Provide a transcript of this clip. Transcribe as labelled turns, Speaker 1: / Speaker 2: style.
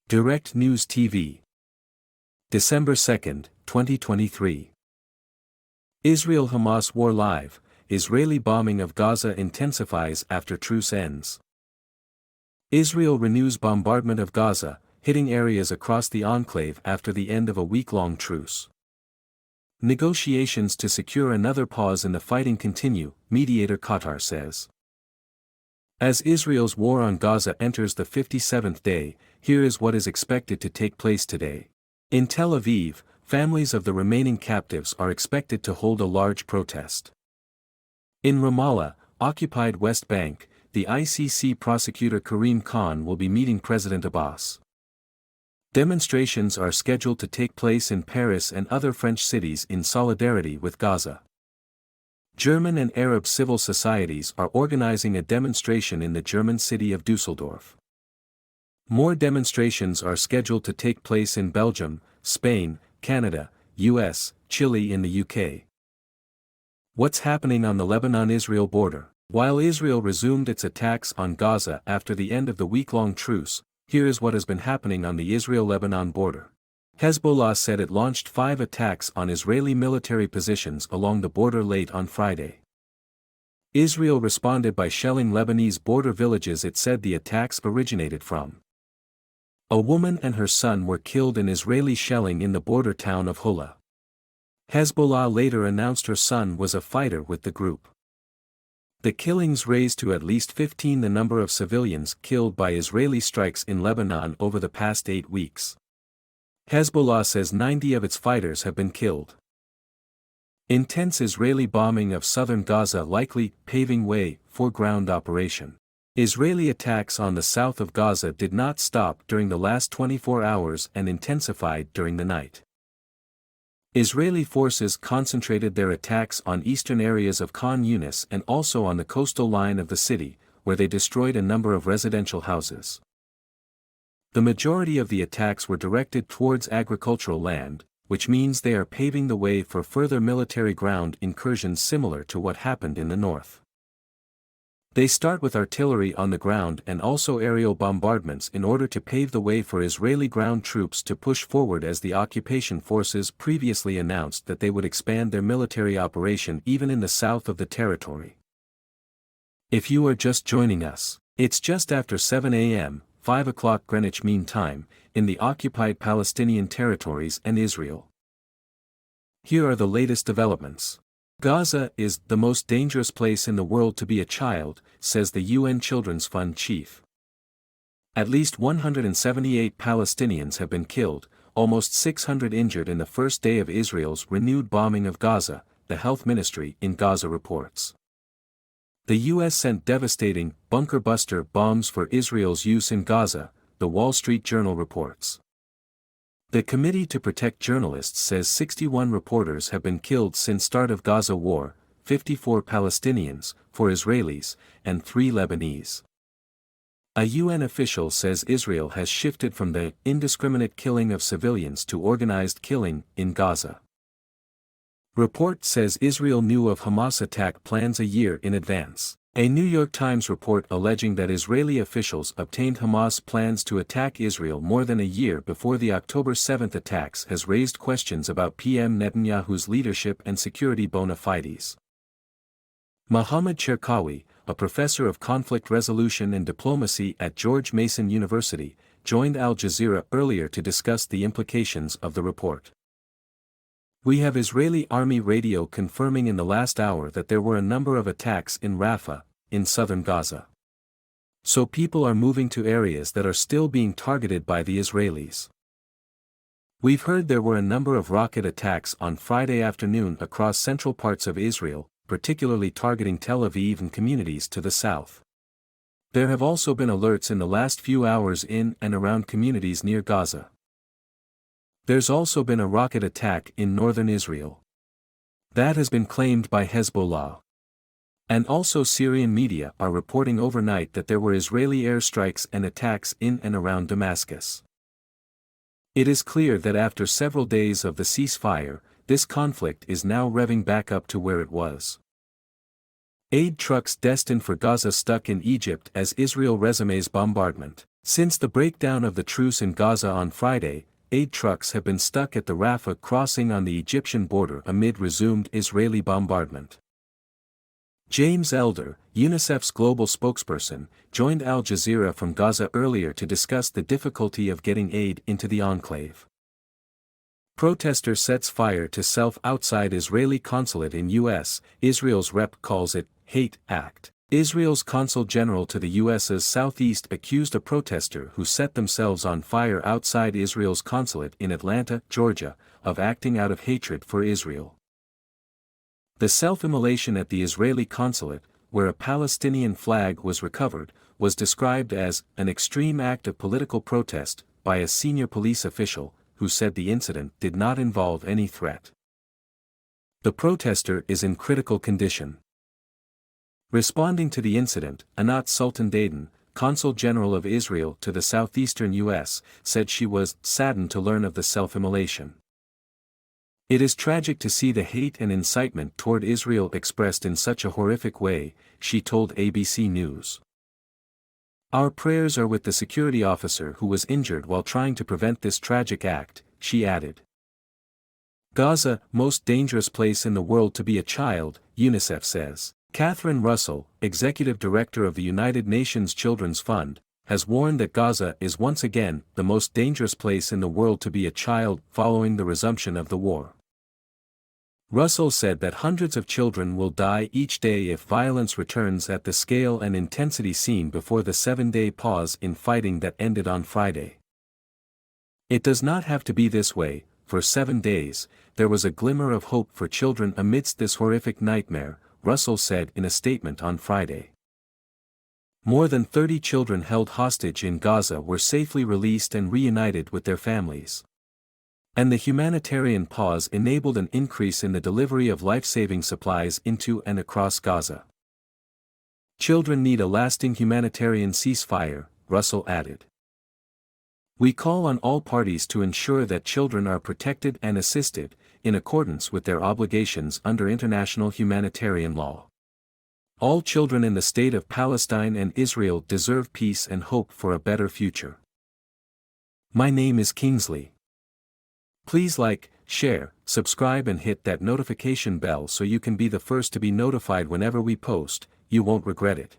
Speaker 1: Direct News TV. December 2, 2023. Israel-Hamas war live, Israeli bombing of Gaza intensifies after truce ends. Israel renews bombardment of Gaza, hitting areas across the enclave after the end of a week-long truce. Negotiations to secure another pause in the fighting continue, mediator Qatar says. As Israel's war on Gaza enters the 57th day, here is what is expected to take place today. In Tel Aviv, families of the remaining captives are expected to hold a large protest. In Ramallah, occupied West Bank, the ICC prosecutor Karim Khan will be meeting President Abbas. Demonstrations are scheduled to take place in Paris and other French cities in solidarity with Gaza. German and Arab civil societies are organizing a demonstration in the German city of Düsseldorf. More demonstrations are scheduled to take place in Belgium, Spain, Canada, US, Chile and the UK. What's happening on the Lebanon-Israel border? While Israel resumed its attacks on Gaza after the end of the week-long truce, here is what has been happening on the Israel-Lebanon border. Hezbollah said it launched 5 attacks on Israeli military positions along the border late on Friday. Israel responded by shelling Lebanese border villages it said the attacks originated from. A woman and her son were killed in Israeli shelling in the border town of Hula. Hezbollah later announced her son was a fighter with the group. The killings raised to at least 15 the number of civilians killed by Israeli strikes in Lebanon over the past 8 weeks. Hezbollah says 90 of its fighters have been killed. Intense Israeli bombing of southern Gaza likely paving way for ground operation. Israeli attacks on the south of Gaza did not stop during the last 24 hours and intensified during the night. Israeli forces concentrated their attacks on eastern areas of Khan Yunis and also on the coastal line of the city, where they destroyed a number of residential houses. The majority of the attacks were directed towards agricultural land, which means they are paving the way for further military ground incursions similar to what happened in the north. They start with artillery on the ground and also aerial bombardments in order to pave the way for Israeli ground troops to push forward, as the occupation forces previously announced that they would expand their military operation even in the south of the territory. If you are just joining us, it's just after 7 a.m., 5 o'clock Greenwich Mean Time, in the occupied Palestinian territories and Israel. Here are the latest developments. Gaza is the most dangerous place in the world to be a child, says the UN Children's Fund chief. At least 178 Palestinians have been killed, almost 600 injured in the first day of Israel's renewed bombing of Gaza, the health ministry in Gaza reports. The U.S. sent devastating bunker-buster bombs for Israel's use in Gaza, the Wall Street Journal reports. The Committee to Protect Journalists says 61 reporters have been killed since start of Gaza war, 54 Palestinians, 4 Israelis, and 3 Lebanese. A UN official says Israel has shifted from the indiscriminate killing of civilians to organized killing in Gaza. Report says Israel knew of Hamas attack plans a year in advance. A New York Times report alleging that Israeli officials obtained Hamas plans to attack Israel more than a year before the October 7 attacks has raised questions about PM Netanyahu's leadership and security bona fides. Mohammad Cherkawi, a professor of conflict resolution and diplomacy at George Mason University, joined Al Jazeera earlier to discuss the implications of the report. We have Israeli army radio confirming in the last hour that there were a number of attacks in Rafah, in southern Gaza. So people are moving to areas that are still being targeted by the Israelis. We've heard there were a number of rocket attacks on Friday afternoon across central parts of Israel, particularly targeting Tel Aviv and communities to the south. There have also been alerts in the last few hours in and around communities near Gaza. There's also been a rocket attack in northern Israel. That has been claimed by Hezbollah. And also Syrian media are reporting overnight that there were Israeli airstrikes and attacks in and around Damascus. It is clear that after several days of the ceasefire, this conflict is now revving back up to where it was. Aid trucks destined for Gaza stuck in Egypt as Israel resumes bombardment. Since the breakdown of the truce in Gaza on Friday, aid trucks have been stuck at the Rafah crossing on the Egyptian border amid resumed Israeli bombardment. James Elder, UNICEF's global spokesperson, joined Al Jazeera from Gaza earlier to discuss the difficulty of getting aid into the enclave. Protester sets fire to self outside Israeli consulate in U.S., Israel's rep calls it, hate act. Israel's consul general to the U.S.'s southeast accused a protester who set themselves on fire outside Israel's consulate in Atlanta, Georgia, of acting out of hatred for Israel. The self-immolation at the Israeli consulate, where a Palestinian flag was recovered, was described as an extreme act of political protest by a senior police official, who said the incident did not involve any threat. The protester is in critical condition. Responding to the incident, Anat Sultan-Dayton, Consul General of Israel to the southeastern U.S., said she was saddened to learn of the self-immolation. It is tragic to see the hate and incitement toward Israel expressed in such a horrific way, she told ABC News. Our prayers are with the security officer who was injured while trying to prevent this tragic act, she added. Gaza, most dangerous place in the world to be a child, UNICEF says. Catherine Russell, Executive Director of the United Nations Children's Fund, has warned that Gaza is once again the most dangerous place in the world to be a child following the resumption of the war. Russell said that hundreds of children will die each day if violence returns at the scale and intensity seen before the 7-day pause in fighting that ended on Friday. It does not have to be this way. For 7 days, there was a glimmer of hope for children amidst this horrific nightmare, Russell said in a statement on Friday. More than 30 children held hostage in Gaza were safely released and reunited with their families. And the humanitarian pause enabled an increase in the delivery of life-saving supplies into and across Gaza. Children need a lasting humanitarian ceasefire, Russell added. We call on all parties to ensure that children are protected and assisted, in accordance with their obligations under international humanitarian law. All children in the state of Palestine and Israel deserve peace and hope for a better future. My name is Kingsley. Please like, share, subscribe and hit that notification bell so you can be the first to be notified whenever we post. You won't regret it.